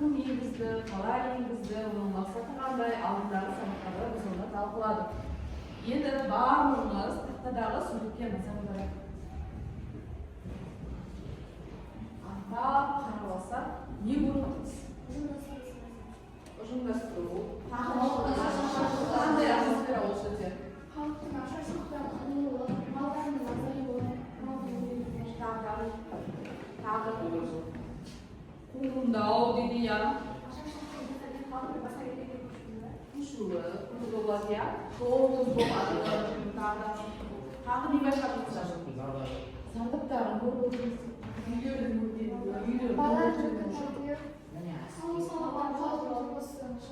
кім енгізді, қалай енгізді, оның мақсаты қандай, алдындағы сабақтарда біз оны талқыладық. Енді барлығыңыз тақтадағы суретке назар аударайық. Аттап қарап алсақ, не көріп отырсыз? Ұжымдастыру. Қандай атмосфера ол жерде? Халықтың ашаршылықтан қиылуы, малдардың азаюы, тағы қуғындау дейді, иә. Көшуі болады, иә. Тоғыз болады, тағы не байқадыңыздар? Зардаптарын көріп отырсыз. Үйлердің өртенуі,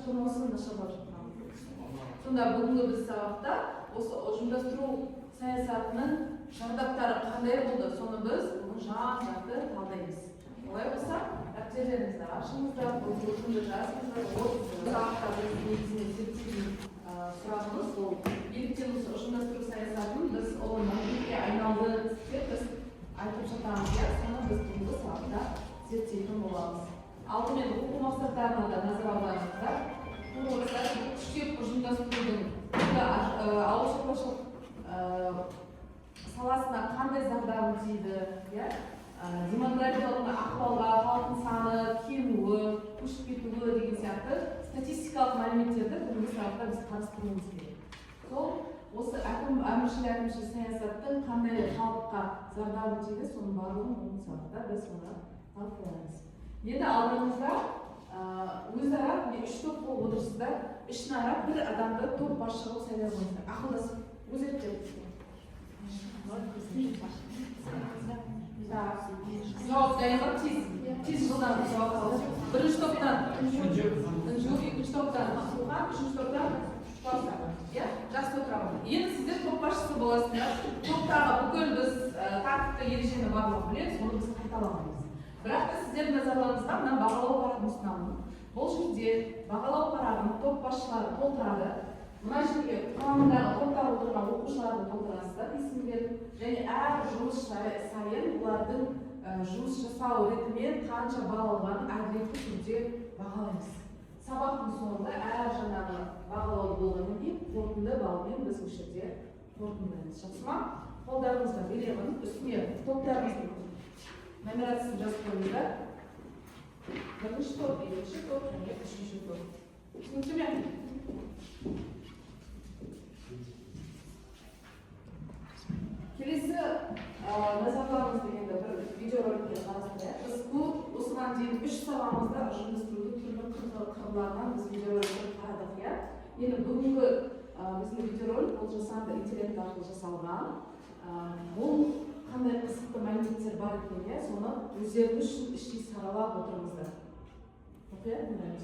тұрмысын нашарлап жатқан. Сонда бүгінгі біз сабақта осы ұжымдастыру саясатының зардаптары қандай болды, соны біз жан-жақты талдаймыз. Олай болса, дәптерлеріңізді ашыңыздар, бұл өтінді жазыңыздар, сабақта біз негізінен зерттейтін сұрағымыз ол неліктен осы ұжымдастыру саясатын біз ол мәдениетке айналды деп біз айтып жатамыз, иә, соны біз бүгінгі сабақта зерттейтін боламыз. Алдымен оқу мақсаттарына да назар аударыңыздар. Күштеп ұжымдастырудың ауыл шаруашылық саласына қандай зардабы тиді, демографиялық ахуалға, халықтың саны, кемуі, көшіп кетуі деген сияқты статистикалық мәліметтерді бүгінгі сабақта біз қарастыруымыз керек. Сол осы әміршіл саясаттың қандай халыққа зардабы тиді, соның барлығын бүгінгі сабақта біз оны талқылаймыз. Енді алдыңызда өзара үш топ болып отырсыздар, ішінара бір адамды топ басшы қылып сайлап қойыңыздар. Ақылдасып, өз еріктеріңіз. Жауап дайындап тез жылдам жауап алып. Бірінші топтан Інжу, екінші топтан Сухан, үшінші топтан Шпарса. Жақсы отырамын. Енді сіздер топ басшысы боласыздар. Топтағы бүкіл біз тәртіпті ережені барлығы білеміз, оны біз қайталамаймыз. Бірақ та сіздердің назарларыңызға мына бағалау парағын ұсынамын. Бұл жерде бағалау парағын топ басшылары толтырады. Мына жерге құрамындағы топта отырған оқушыларды толтырасыздар, есімдерін, және әр жұмыс сайын олардың жұмыс жасау ретімен қанша балл алғанын әділетті түрде бағалаймыз. Сабақтың соңында әр жаңағы бағалау болғаннан кейін қорытынды балмен біз осы жерде қорытындымыз. Жақсы ма? Қолдарыңызға беремін, үстіне топтарыңыздың номерациясын жазып қойыңыздар. Бірінші топ, екінші топ, және үшінші топ. Түсінікті ме? Келесі назарларыңызды енді бір видеороликке қарастырайық. Біз бұл осыған дейін 3 сабағымызда ұжымдастырудың түрлі қырларынан біз видеороликті қарадық, иә. Енді бүгінгі біздің видеоролик бұл жасанды интеллект арқылы жасалған. Бұл қандай қызықты мәліметтер бар екен, иә, соны өздеріңіз үшін іштей саралап отырыңыздар. Оқият тыңдаймыз.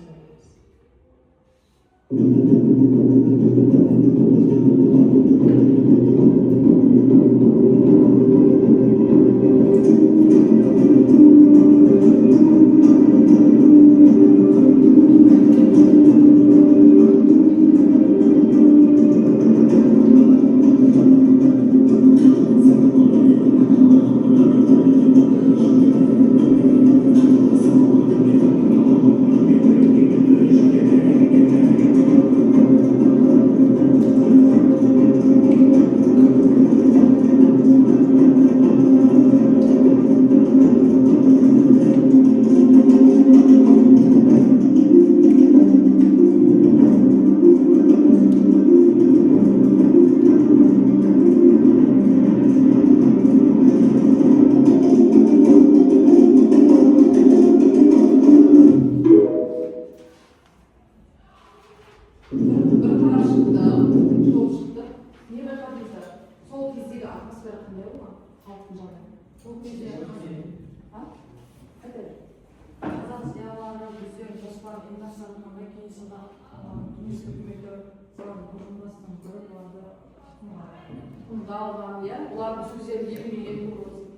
Олардың сөздерін ебілген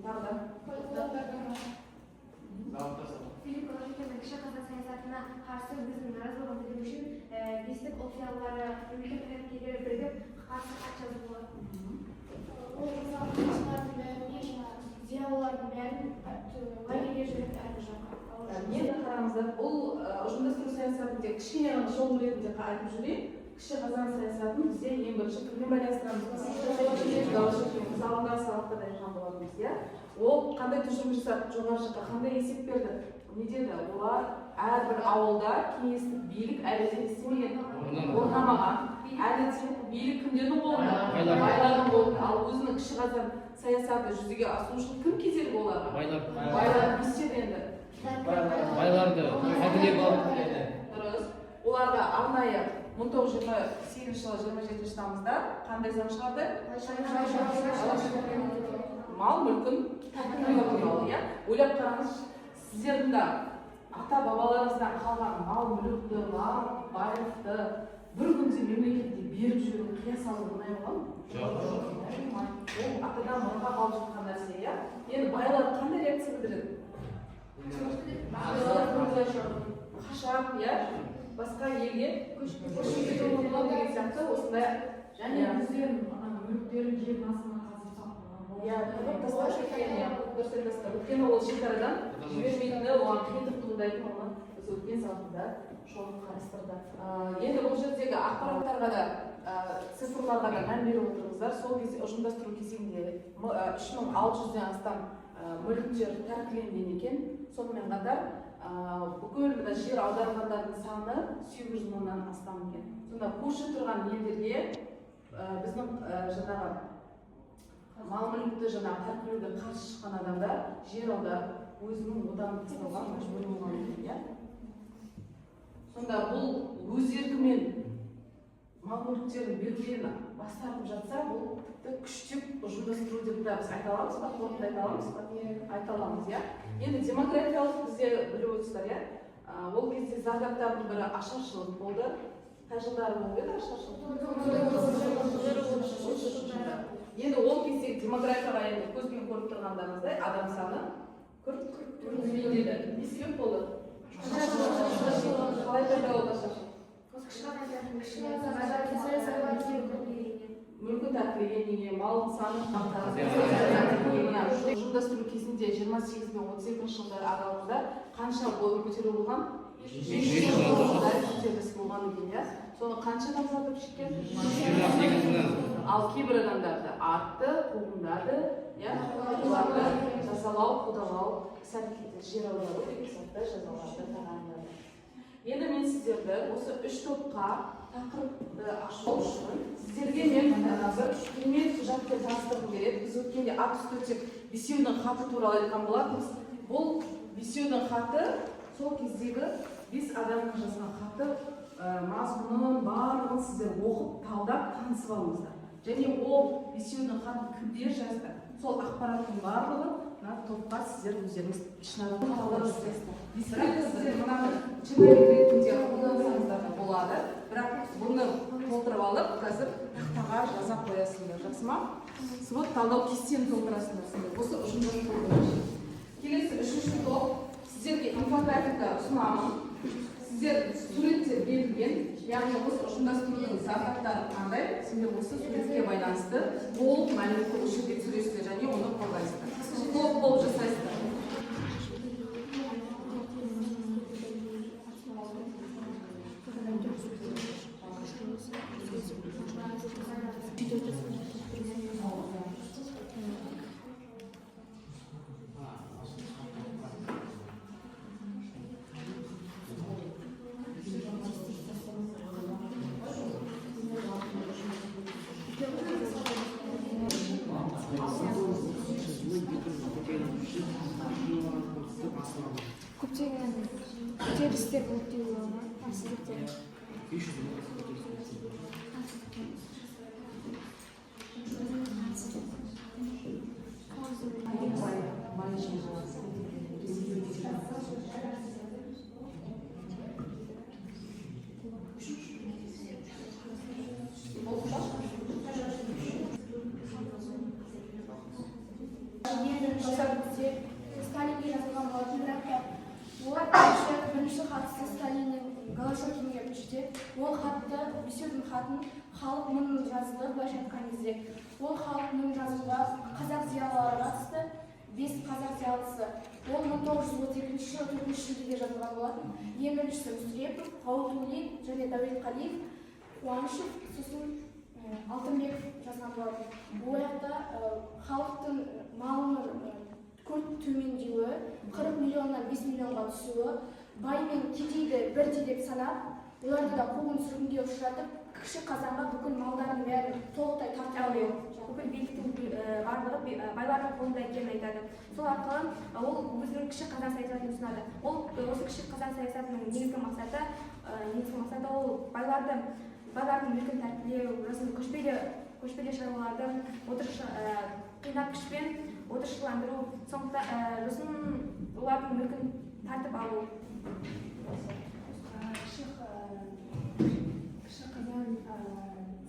тағы Филипп Рожекиннің кіші қазақ саясатына қарсы өзінің наразылығын білдіру үшін бестік ұлт зиялылары, мемлекет қайраткерлері бірігіп қарсы хат жазып болады. Ол жазушылардың бәріне зиялылардың бәрін лагерьге жіберіп әрбір жаққа. Енді қараңыздар, бұл саясатын тек кішкене ғана шоу ретінде айтып жүрейін. Кіші Қазан саясатын бізде ең бірінші кіммен байланыстырамыз? Голощекин залында сабақта да айтқан болатынбыз, иә? Ол қандай тұжырым жасады, жоғары жаққа қандай есеп берді? Не деді? Олар әрбір ауылда кеңестік билік әлі де істемеген, орнамаған. Әлі де билік кімдердің қолында? Байлардың қолында. Ал өзінің кіші Қазан саясаты жүзеге асыру үшін кім кедергі оларға? Байлар не істеді енді? Байларды қадірлеп алып келеді. Дұрыс. Оларға арнайы 1928 жылы 27 тамызда қандай заң шығарды? Мал мүлкін тәркілеу туралы, иә? Ойлап қараңыз, сіздердің де ата бабаларыңыздан қалған мал мүлікті, байлықты бір күнде мемлекетке беріп жіберу қияс алу оңай болады ма? Жоқ. Ол атадан мұраға қалып жатқан нәрсе, иә? Енді байлар қандай реакция білдіреді? Қашап, иә? Басқа елге көшіп кету деген сияқты осындай және өздерінің мүліктерін жер астына қазып сақтаған. иә, тастаушы екен, дұрыс айтасыздар. Өйткені ол шекарадан жібермейтіні, оған қиындық туындайтын, оны біз өткен сабақта шолып қарастырды. Енді бұл жердегі ақпараттарға да, цифрларға да мән беріп отырыңыздар. Сол кезде ұжымдастыру кезеңінде 3600-ден астам мүліктер тәркіленген екен. Сонымен қатар бүкіл жер аударылғандардың саны 800 мыңнан астам екен. Сонда көрші тұрған елдерге біздің жаңағы мал мүлікті тәркілеуге қарсы шыққан адамдар жер аударып өзінің отанын тастауға мәжбүр болған екен, иә? Сонда бұл өз еркімен мал мүліктерін беруден бас тартып жатса, бұл тіпті күштеп ұжымдастыру деп біз айта аламыз ба? Қорытынды айта аламыз ба? Айта аламыз, иә? Енді демографиялық бізде біліп отырсыздар, иә? Ол кезде зардаптардың бірі ашаршылық болды. Қай жылдары болып еді ашаршылық? Енді ол кезде демографияға енді көзбен көріп тұрғандарыңыздай адам саны күрт төмендеді. Не себеп болды? Қалай пайда болды ашаршылық? Мүлкі тәркіленген, малдың саны ұжымдастыру кезінде 28 пен 32 жылдар аралығында қанша бой көтеру болған? 500 жылдар көтеріліс болған екен, иә? Соны қанша адам зардап шеккен? Ал кейбір адамдарды атты, қуғындады, иә? Оларды жазалау, қудалау, іс-әрекеттер, жер аудару деген сияқты жазаларды тағайындады. Енді мен сіздерді осы 3 топқа тақырыпты ашу үшін сіздерге мен бір керемет құжатты таныстырғым келеді. Біз өткенде ат үсті өтсек бесеудің хаты туралы айтқан болатынбыз. Бұл бесеудің хаты сол кездегі 5 адамның жазған хаты, мазмұнын барлығын сіздер оқып, талдап, танысып алыңыздар. Және ол бесеудің хатын кімдер жазды? Сол ақпараттың барлығын топқа сіздер өздеріңіз ішінара талдап жүрсіздер. Бірақ сіздер мынаны чемпионат ретінде қолдансаңыздар да болады. Бірақ бұны толтырып алып, қазір тақтаға жаза қоясыңдар. Жақсы ма? Свод талдау кестені толтырасыңдар. Осы ұжымдастыру. Келесі үшінші топ сіздерге инфографика ұсынамын. Сіздер суреттер берілген, яғни осы ұжымдастырудың зардаптары қандай? Сендер осы суретке байланысты толық мәліметті осы жерге түсіресіздер және оны қолдайсыздар. Топ болып жасайсыздар. Көптеген көтерілістер болды деп ойлаймын. Сталинге жазылған болатын, бірақ бірінші хатысы Сталиннің Голощекинге берді. Ол хатты, бесеудің хатын халық мыңын жазды, былайша айтқан кезде. Ол халық мыңын жазуға қазақ зиялылары қатысты. бес қазақ зиялысы. Ол 1932 жылы 4 шілдеде жазылған болатын. Ең біріншісі Мүсірепов, Қауытулин және Дәулетқалиев, Қуанышев, сосын Алтынбеков жазған болатын. Бұл жақта халықтың малының күрт төмендеуі, 40 миллионнан 5 миллионға түсуі, бай мен кедейді бірдей деп санап, оларды да қуғын сүргінге ұшыратып, кіші қазанға бүкіл малдардың бәрін толықтай тартып алуы. Бүкіл биліктің барлығы байлардың қолында екенін айтады. Сол арқылы ол өзінің кіші қазан саясатын ұсынады. Ол осы кіші қазан саясатының негізгі мақсаты ол байлардың мүлкін тәркілеу, көшпелі шаруаларды қинап күшпен отырықшыландыру, сосын олардың мүлкін тартып алу. Кіші қазан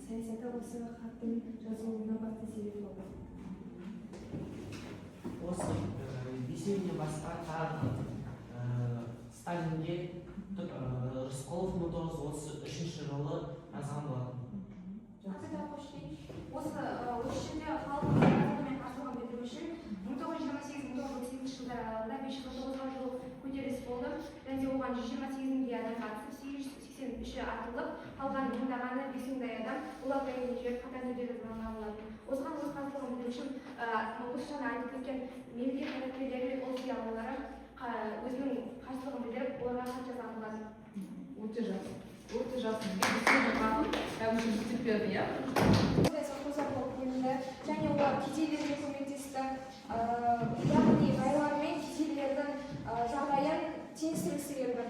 саясаты осы хаттың жазылуына басты себеп болды. Осы бесеуден басқа тағы Сталинге Рысқұлов 1933 жылы жазған болатын. Осы ішінде халық мен қарсылығын білдіру үшін 1928-1938 жылдар аралығында 549 жыл көтеріліс болды. Және оған 128 адам қатысып, 883-і атылып, қалған мыңдағаны 5000 адам олар тайын жіберіп қатар түрде жазылған болатын. Осыған өз қарсылығын білдіру үшін осы жаңа айтып кеткен мемлекет қайраткерлері ол зиялылары өзінің қарсылығын білдіріп, оларға хат жазған болатын. Өте жақсы. Өте жақсы. Бізге берді, иә? Және олар кедейлерге көмектесті. Яғни байлар мен кедейлердің жағдайын теңестіргісі келді.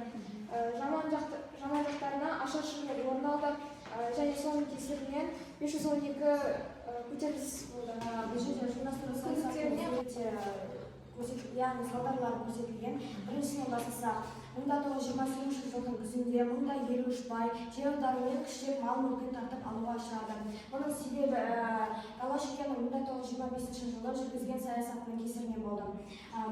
Жаман жақтарына ашаршылық орын алды. Және соның кесірінен 512 көтеріліс болды. Бұл жерде журналистер саясатының яғни салдарлары көрсетілген. Біріншісінен бастасақ, 1928 жылдың күзінде мұнда 53 бай жер аударымен күштеп мал мүлкін тартып алуға ұшырады. Бұның себебі Голощекиннің 1925 жылы жүргізген саясатының кесірінен болды.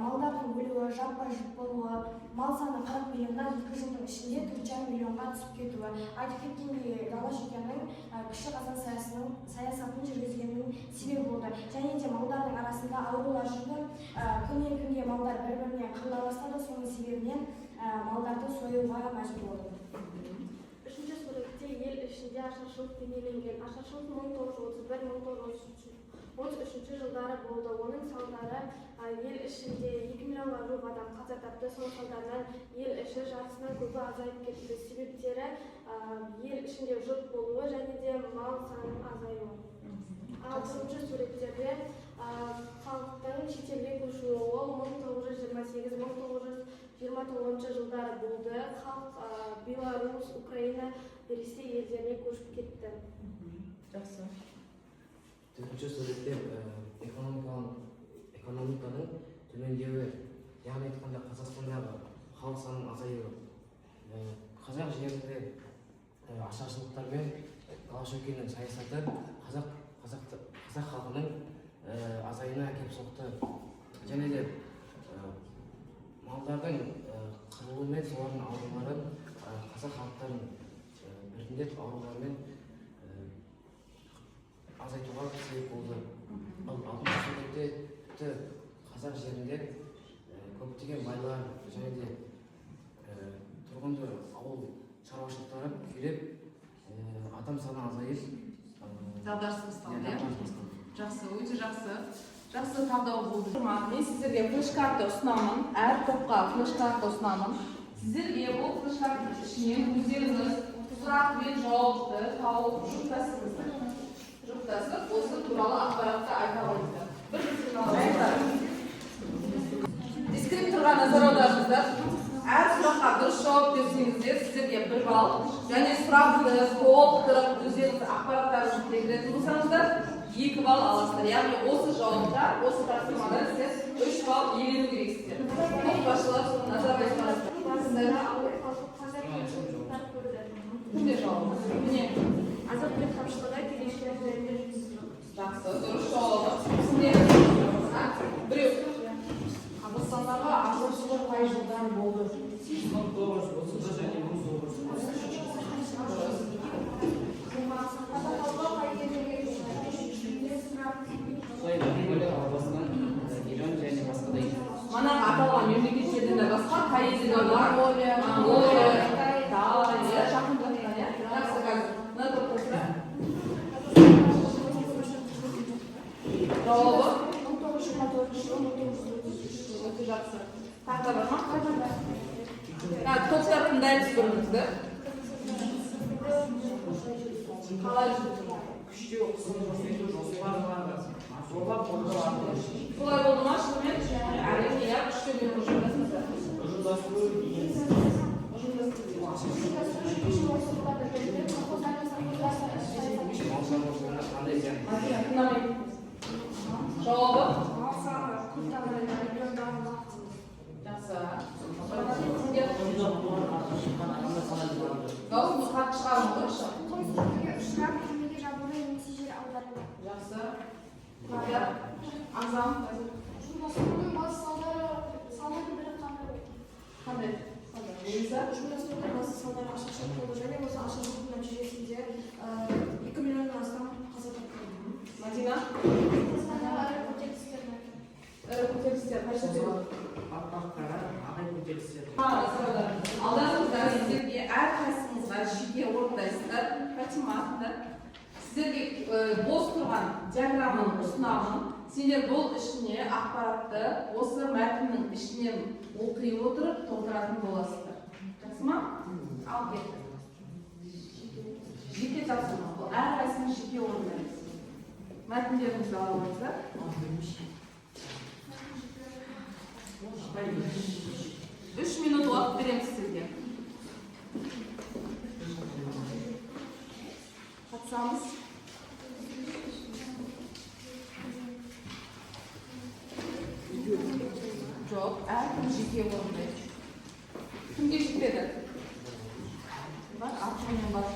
Малдардың бөлуі, жаппай жұт болуы, мал саны 40 миллионнан 2 жылдың ішінде 4,5 миллионға түсіп кетуі. Айтып кеткендей, Голощекиннің кіші қазан саясатын жүргізгенінің себебі болды. Және де малдардың арасында аурулар жүрді. Күннен күнге малдар бір-біріне қырыла бастады, соның себебінен малдарды союға мәжбүр болды. Үшінші суретте ел ішінде ашаршылық бейнеленген. Ашаршылық 1931-1933 жылдары болды. Оның салдары ел ішінде 2 миллионға жуық адам қаза тапты. Соның салдарынан ел іші жартысынан көбі азайып кетті. Себептері ел ішінде жұт болуы және де мал санының азаюы. Ал үшінші суреттерде халықтың шетелге көшуі, ол 1928-1929 жылдары болды. Халық Беларусь, Украина, Ресей елдеріне көшіп кетті. Жақсы. Төртінші суретте экономиканың төмендеуі, яғни айтқанда Қазақстандағы халық санының азаюы. Қазақ жерінде ашаршылықтар мен Голощекиннің саясаты қазақ халқының азайына әкеп соқты. Және де малдардың қырылуы мен солардың ауруларын қазақ халықтарын біртіндеп аурулармен азайтуға себеп болды. Ал 60-шы жылдарда қазақ жерінде көптеген байлар және де тұрғынды ауыл шаруашылықтары күйреп, адам саны азайып, Дағдарыс басталды, иә? Жақсы, өте жақсы. Жақсы таңдау болды. Мен сіздерге флеш-карта ұсынамын. Әр топқа флеш-карта ұсынамын. Сіздерге бұл флеш-карта ішінен өздеріңіз сұрақ пен жауапты тауып жұптасып, осы туралы ақпаратты айта алыңыздар. Дискриптор назар аударыңыздар. Әр сұраққа дұрыс жауап берсеңіздер, сіздерге 1 балл, және сұрақты толықтырып өздеріңіз ақпараттарын жүктегілетін болсаңыздар, 2 балл аласыздар. Яғни осы жауапта, осы тапсырмада сіз 3 балл иелену керексіздер. Басшылар соны назарда Күнде жауабыңыз? Міне. Азық-түлік тапшылығы келешектер жөнінде жүргізілді. Жақсы, дұрыс жауабы. Біреу. Қазақстандағы ашаршылық қай жылдан болды? 1930 және 1930. Союз бөлек Қазақстан, Иран және басқа сұрақтар бар ма? Топтар тыңдаймыз бірімізді. Қалай жүрді? Күште оқысын, жоспарлары, зорлап қолданады. Солай болды ма шынымен? Әрине, иә, күштермен ұжымдастырды. Ұжымдастыру деген Мәдина, тыңдамайды. Жауабы? Жақсы. Дауысымыз қатты шығармын қойшы. Жақсы. Ағзам. Қандай? Лиза? Мәдина? Көтерілістер қайша жүреді? ұрпақтары ағай көтерілістер. Алдарыңызда сіздерге әрқайсыңызға жеке орындайсыздар. Фатима, сіздерге бос тұрған диаграмманы ұсынамын. Сендер бұл ішіне ақпаратты осы мәтіннің ішінен оқи отырып толтыратын боласыздар. Жақсы ма? Ал кетті. Жеке тапсырма. Бұл әрқайсыны жеке орындайсыз. Мәтіндеріңізді алыңыздар. 3 минут уақыт беремін сіздерге. Қатысамыз. Жоқ, әркім жеке орындайды. Кімге жетпеді? Бар, артымен бар.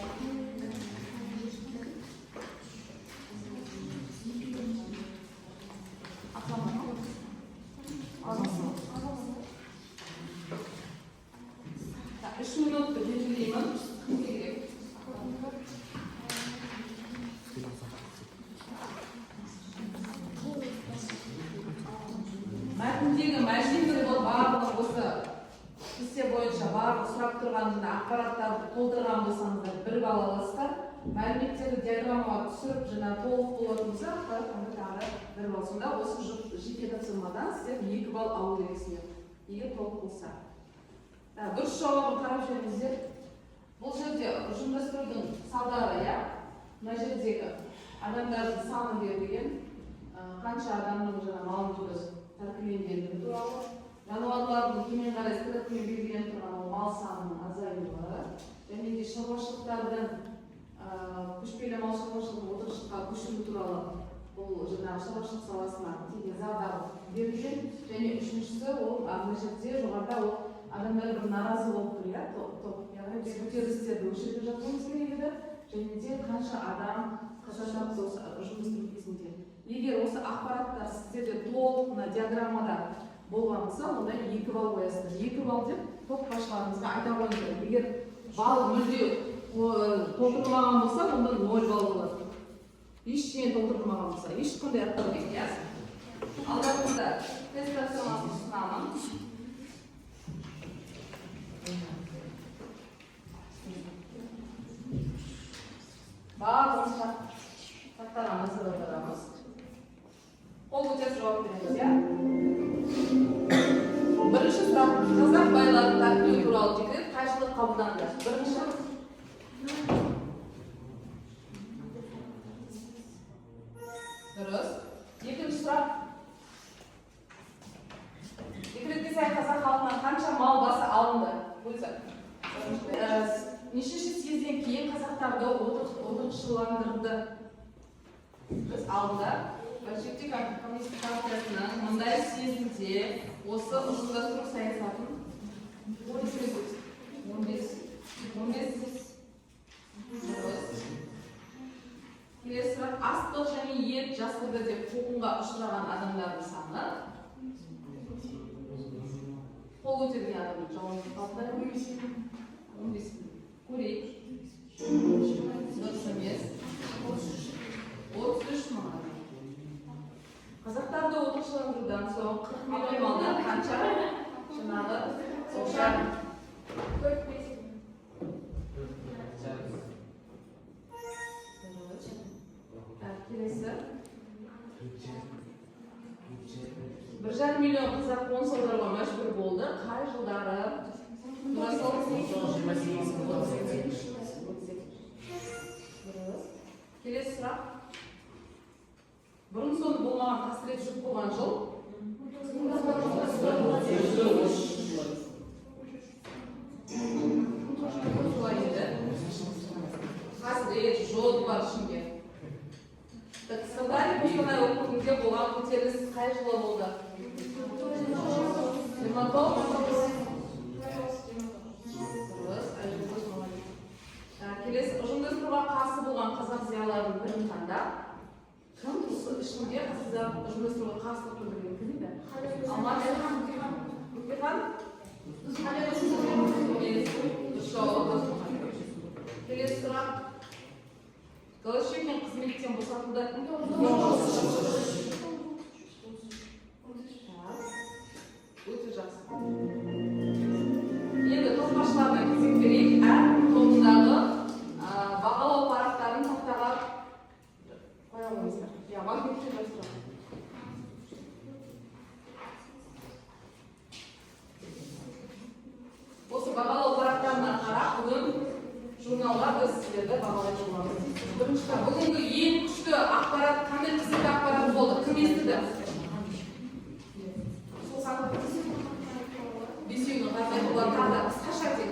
Үш минутты белгілеймін. Кімге керек? Мәтіндегі мәжбүр барлығы осы кесте бойынша барлық сұрап тұрғанында ақпараттарды толтырған болсаңыздар бір балл аласыздар. Мәліметтерді диаграммаға түсіріп жаңа толық болатын болса ақпараттарды тағы бір балл. Сонда осы жеке тапсырмадан сіздер 2 балл алу керексіңдер. Егер толық болса. Дұрыс жауабын қарап жүріңіздер. Бұл жерде ұжымдастырудың салдары, иә? Мына жердегі адамдардың саны берілген, қанша адамның жаңа малын тәркіленгендігі туралы, жануарлардың төмен қарай строкпен белгіленіп тұрған мал санының азаюы, және де шаруашылықтардың көшпелі мал шаруашылығын отырықшылыққа көшіру туралы бұл жаңағы шаруашылық саласына тиген зардабы берілген, және үшіншісі ол мына жерде жоғарыда ол адамдар бір наразы болып тұр, иә, топ. Яғни біз көтерілістерді өшіріп жатуымыз керек еді, және де қанша адам қаза тапты осы жұмыстың кезінде. Егер осы ақпараттар сіздерде толық мына диаграммада болған болса, онда 2 балл қоясыздар. 2 балл деп топбасшыларыңызға айта қойыңыздар. Егер балл мүлде толтырылмаған болса, онда 0 балл болады. Ештеңе толтырылмаған болса, ешқандай ақпар жоқ, иә? Алдарыңызда тест тапсырмасын ұсынамын. Барлығымыз сұрақтарға назар аударамыз. Қол көтеріп жауап береміз, иә? Бірінші сұрақ: қазақ байларын тәркілеу туралы декрет қай жылы қабылданды? Бірінші. Дұрыс. Екінші сұрақ: декретке сай қазақ халқынан қанша мал басы алынды? Нешінші съезден кейін қазақтарды отырықшыландырды? Біз алды. Большевик коммунистік партиясының мұндай съездінде осы ұжымдастыру саясатын 15. Келесі сұрақ: астық және ет жасырды деп қуғынға ұшыраған адамдардың саны? Қол көтерген адамның жауабын қалыптар 15. Көрейік. Дұрыс емес. 33 мың адам. Қазақтарды отырықшыландырудан соң 40 миллион малдан қанша жаңағы соғышар? 4-5. Келесі. 1,5 миллион қазақ қоныс аударуға мәжбүр болды. болмаған қасірет жұп болған жыл. Солай еді. Қасірет, жол бар ішінде. Сырдария Қостанай округінде болған көтеріліс қай жылы болды? 29. Келесі ұжымдастыруға қарсы болған қазақ зиялыларының бірін таңда. Кім осы ішінде ұжымдастыруға қарсылық білдірген кім еді? Алмат Бөкейхан? Келесі сұрақ. Голощекин қызметтен босатылды. Өте жақсы. Енді топташыларына кезек берейік. Әр тобындағы бағалау парақтарын тақтаға қоя қойыңыздар. Магнитке жаздырам. Осы бағалау парақтарына қарап, бүгін журналға біз сіздерді бағалайтын боламыз. Бірінші, бүгінгі ең күшті ақпарат, қандай қызметті ақпарат болды? Кім естіді? Сол саты бесеудің қандай болады? Тағы да қысқаша тек.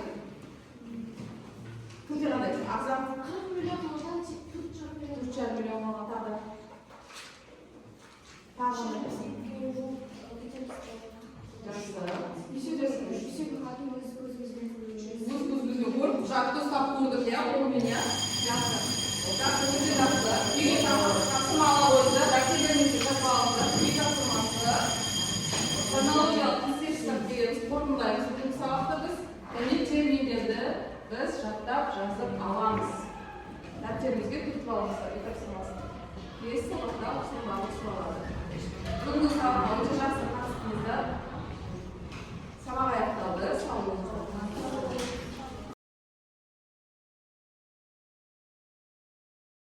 Кімде қандай? Ағзам? 40 миллион алған, 4,5 миллион алған тағы да. Тағы да. Жақсы. Өз-өзімізге көріп, құжатты ұстап көрдік, иә, онымен, иә? Жақсы. Жақсы, өте жақсы. Үйге тапсырма ала қойды, дәптерлеріңізге жазып алыңыздар. Үй тапсырмасы. Хронологиялық концепциялар дегеніміз қорытындылаймыз. Бүгінгі сабақта біз және терминдерді біз жаттап жазып аламыз. Дәптерімізге түртіп алыңыздар. Үй тапсырмасын. Келесі сабақта